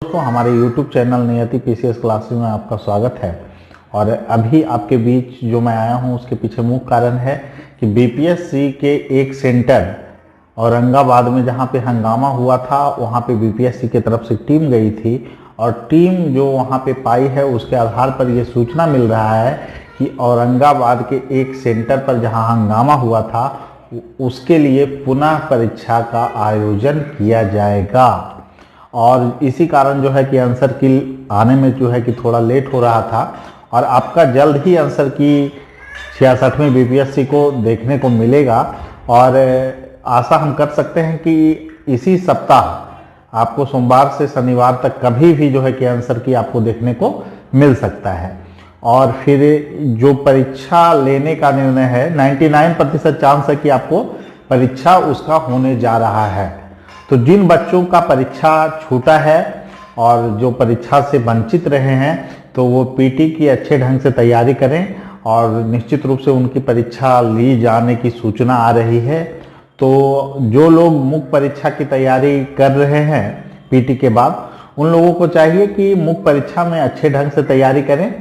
दोस्तों हमारे YouTube channel नियति PCS क्लासेस में आपका स्वागत है। और अभी आपके बीच जो मैं आया हूं उसके पीछे मुख्य कारण है कि BPSC के एक सेंटर औरंगाबाद में जहां पे हंगामा हुआ था, वहां पे BPSC की तरफ से टीम गई थी और टीम जो वहां पे पाई है उसके आधार पर ये सूचना मिल रहा है कि औरंगाबाद के एक सेंटर पर जहां हंगामा हुआ था उसके लिए पुनः परीक्षा का आयोजन किया जाएगा। और इसी कारण जो है कि आंसर की आने में जो है कि थोड़ा लेट हो रहा था और आपका जल्द ही आंसर की 66वीं BPSC को देखने को मिलेगा। और आशा हम कर सकते हैं कि इसी सप्ताह आपको सोमवार से शनिवार तक कभी भी जो है कि आंसर की आपको देखने को मिल सकता है। और फिर जो परीक्षा लेने का निर्णय है 99% चांस है कि आपको परीक्षा उसका होने जा रहा है। तो जिन बच्चों का परीक्षा छूटा है और जो परीक्षा से वंचित रहे हैं तो वो पीटी की अच्छे ढंग से तैयारी करें और निश्चित रूप से उनकी परीक्षा ली जाने की सूचना आ रही है। तो जो लोग मुख्य परीक्षा की तैयारी कर रहे हैं पीटी के बाद, उन लोगों को चाहिए कि मुख्य परीक्षा में अच्छे ढंग से तैयारी करें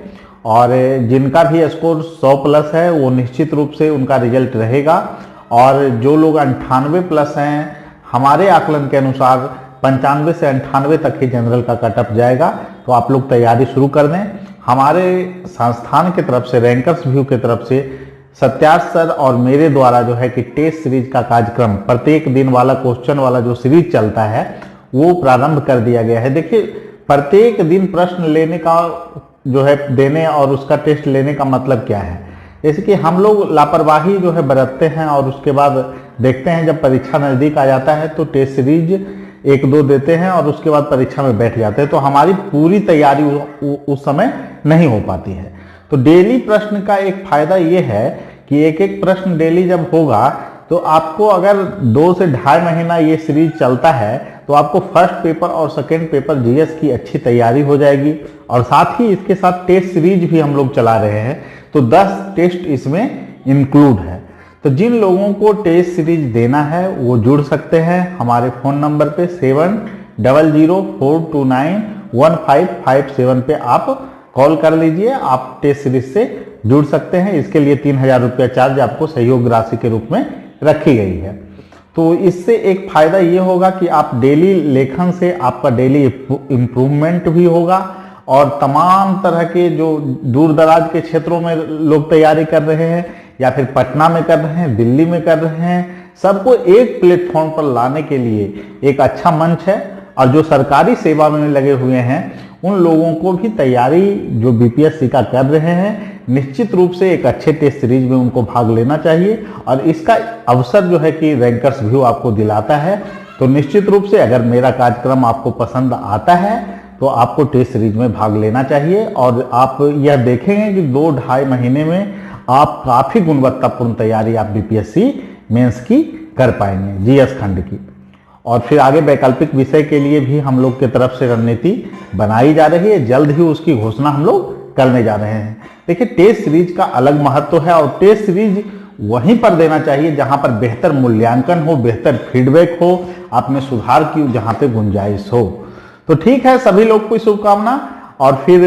और जिनका भी स्कोर 100+ है वो निश्चित रूप से उनका रिजल्ट रहेगा। और जो लोग 98+ हैं, हमारे आकलन के अनुसार 95 से 98 तक ही जनरल का कटअप जाएगा। तो आप लोग तैयारी शुरू कर दें। हमारे संस्थान की तरफ से, रैंकर्स व्यू की तरफ से सत्यार्थ सर और मेरे द्वारा जो है कि टेस्ट सीरीज का कार्यक्रम, प्रत्येक दिन वाला क्वेश्चन वाला जो सीरीज चलता है वो प्रारंभ कर दिया गया है। देखिए, प्रत्येक दिन प्रश्न लेने का जो है देने और उसका टेस्ट लेने का मतलब क्या है। जैसे कि हम लोग लापरवाही जो है बरतते हैं और उसके बाद देखते हैं जब परीक्षा नज़दीक आ जाता है तो टेस्ट सीरीज 1-2 देते हैं और उसके बाद परीक्षा में बैठ जाते हैं। तो हमारी पूरी तैयारी उस समय नहीं हो पाती है। तो डेली प्रश्न का एक फायदा ये है कि एक प्रश्न डेली जब होगा तो आपको अगर 2 से 2.5 महीना ये सीरीज चलता है तो आपको फर्स्ट पेपर और सेकेंड पेपर जीएस की अच्छी तैयारी हो जाएगी। और साथ ही इसके साथ टेस्ट सीरीज भी हम लोग चला रहे हैं, तो 10 टेस्ट इसमें इंक्लूड है। तो जिन लोगों को टेस्ट सीरीज देना है वो जुड़ सकते हैं हमारे फ़ोन नंबर पे 7004291557 पे आप कॉल कर लीजिए। आप टेस्ट सीरीज से जुड़ सकते हैं। इसके लिए 3000 रुपया चार्ज आपको सहयोग राशि के रूप में रखी गई है। तो इससे एक फायदा ये होगा कि आप डेली लेखन से आपका डेली इम्प्रूवमेंट भी होगा और तमाम तरह के जो दूर दराज के क्षेत्रों में लोग तैयारी कर रहे हैं या फिर पटना में कर रहे हैं, दिल्ली में कर रहे हैं, सबको एक प्लेटफॉर्म पर लाने के लिए एक अच्छा मंच है। और जो सरकारी सेवा में लगे हुए हैं उन लोगों को भी तैयारी जो BPSC का कर रहे हैं, निश्चित रूप से एक अच्छे टेस्ट सीरीज में उनको भाग लेना चाहिए। और इसका अवसर जो है कि रैंकर्स व्यू आपको दिलाता है। तो निश्चित रूप से अगर मेरा कार्यक्रम आपको पसंद आता है तो आपको टेस्ट सीरीज में भाग लेना चाहिए। और आप यह देखेंगे कि 2-2.5 महीने में आप काफ़ी गुणवत्तापूर्ण तैयारी आप BPSC मेंस की कर पाएंगे, GS खंड की। और फिर आगे वैकल्पिक विषय के लिए भी हम लोग की तरफ से रणनीति बनाई जा रही है। जल्द ही उसकी घोषणा हम लोग करने जा रहे हैं। देखिए, टेस्ट सीरीज का अलग महत्व है और टेस्ट सीरीज वहीं पर देना चाहिए जहां पर बेहतर मूल्यांकन हो, बेहतर फीडबैक हो, आप में सुधार की जहां पे गुंजाइश हो। तो ठीक है, सभी लोग को शुभकामना। और फिर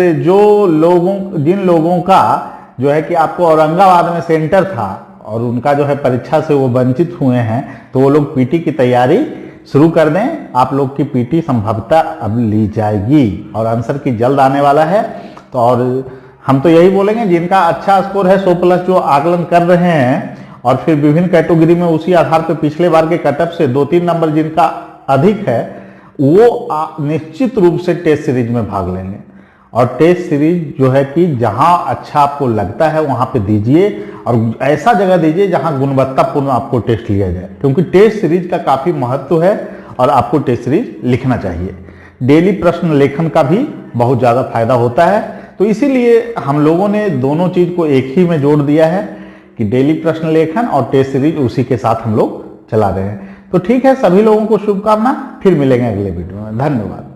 जिन लोगों का जो है कि आपको औरंगाबाद में सेंटर था और उनका जो है परीक्षा से वो वंचित हुए हैं, तो वो लोग पीटी की तैयारी शुरू कर दें। आप लोग की पीटी संभवतः अब ली जाएगी और आंसर की जल्द आने वाला है। तो और हम तो यही बोलेंगे, जिनका अच्छा स्कोर है 100+ जो आकलन कर रहे हैं और फिर विभिन्न कैटेगरी में उसी आधार पर पिछले बार के कटअप से 2-3 नंबर जिनका अधिक है वो निश्चित रूप से टेस्ट सीरीज में भाग लेंगे। और टेस्ट सीरीज जो है कि जहां अच्छा आपको लगता है वहां पे दीजिए और ऐसा जगह दीजिए जहां गुणवत्तापूर्ण आपको टेस्ट लिया जाए, क्योंकि टेस्ट सीरीज का काफी महत्व है और आपको टेस्ट सीरीज लिखना चाहिए। डेली प्रश्न लेखन का भी बहुत ज्यादा फायदा होता है। तो इसीलिए हम लोगों ने दोनों चीज को एक ही में जोड़ दिया है कि डेली प्रश्न लेखन और टेस्ट सीरीज उसी के साथ हम लोग चला रहे हैं। तो ठीक है, सभी लोगों को शुभकामना। फिर मिलेंगे अगले वीडियो में। धन्यवाद।